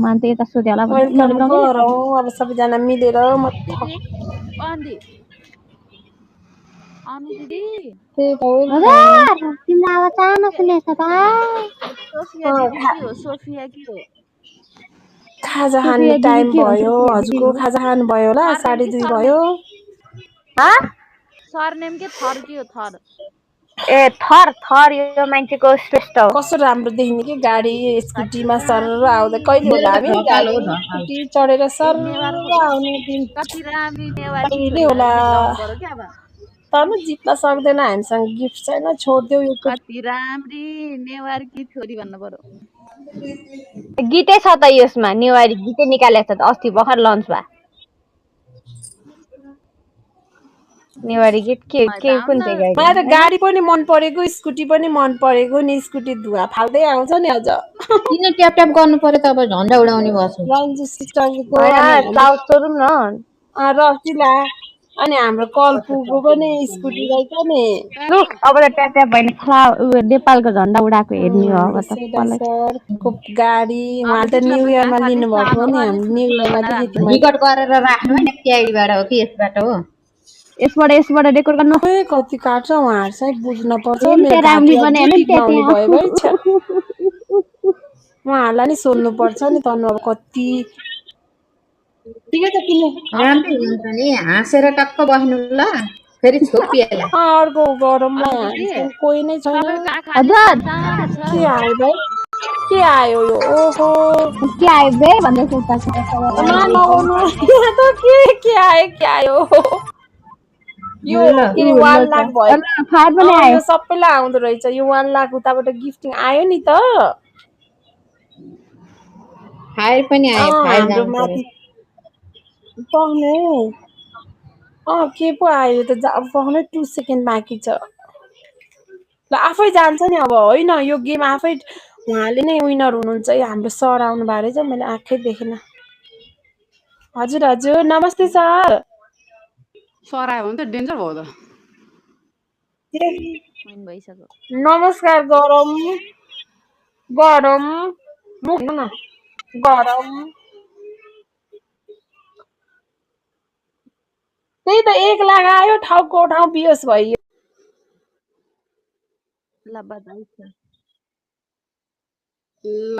मान त यता सोध्यो होला भने वेलकम गरौँ अब सबैजना मिलेर म अन्दी अनि दिदी तिम्रो आवाज सानो सुनेछ त सोफिया दिदी के हो सोफिया के हो खाजा खाने टाइम भयो हजुरको खाजा खानु भयो होला 2:30 भयो सरनेम के थर के हो थर ए थर यो मान्छेको श्रेष्ठ हो कस्तो राम्रो देखिने कि गाडी स्कुटीमा सर आउँदा कहिले होला हामी गाडी स्कुटी चढेर सर आउने दिन कति राम्री नेवार की कहिले छोरी होला लाउनु पर्यो क्या अब तर्नु जित्न सक्दैन हामीसँग गिफ्ट छैन छोडिदेऊ यो कति राम्री नेवार की छोरी भन्नु पर्यो गीतै छ त यसमा नेवारी गीतै निकालेको छ त अस्ति भर्खर लन्च भयो नेवारी गीत के कुन चाहिँ गाडी मलाई त गाडी पनि मन परेको स्कुटी पनि मन परेको नि स्कुटी धुवा फाल्दै आउँछ नि अझ किन ट्याप ट्याप गर्नु पर्यो त अब झन्डा उडाउने भयो रन्जु सिस्टरको क्लाउड सोरुम न रसिला अनि हाम्रो कल्पुको पनि स्कुटी रहेछ नि अब त ट्याप ट्याप भएन नेपालको झन्डा उडाएको हेर्ने हो अब त सरको गाडी उहाँ त न्यु इयरमा लिनुभएको हो नि हामी न्यु इयरमा देखेको थियौँ रिकर्ड गरेर राख्नु होइन क्याडीबाट हो कि यसबाट हो यसबाट रेकर्ड गर्नु कति काट्छ उहाँहरू चाहिँ बुझ्न पर्छ उहाँहरूलाई नि सोध्नु पर्छ नि तनु अब कति ठिकै छ किन राम्रै हुन्छ नि हाँसेर टक्क बस्नु ल फेरि छोपिएला अर्को गरमलाई कोही नै छैन के आयो भाइ के आयो यो ओहो के आयो बे भन्दै सोच्छ के आयो यो के 1 लाख भयो फायर पनि आयो सबैलाई आउँदो रहेछ यो 1 लाख उताबाट गिफ्टिङ आयो नि त फायर पनि आयो फायर जानु माथि पाउने के पो आयो त पाउनै 2 सेकेन्ड बाँकी छ ल आफै जान्छ नि अब होइन यो गेम आफै उहाँले नै विनर हुनुहुन्छ हाम्रो सर आउनु भएको रहेछ मैले आँखै देखेन हजुर नमस्ते सर सर आयो भने त डेन्जर भयो त नमस्कार गरम गरम त्यही त 1 लाख आयो ठाउँको ठाउँ बियोस भयो ल बधाई छ ल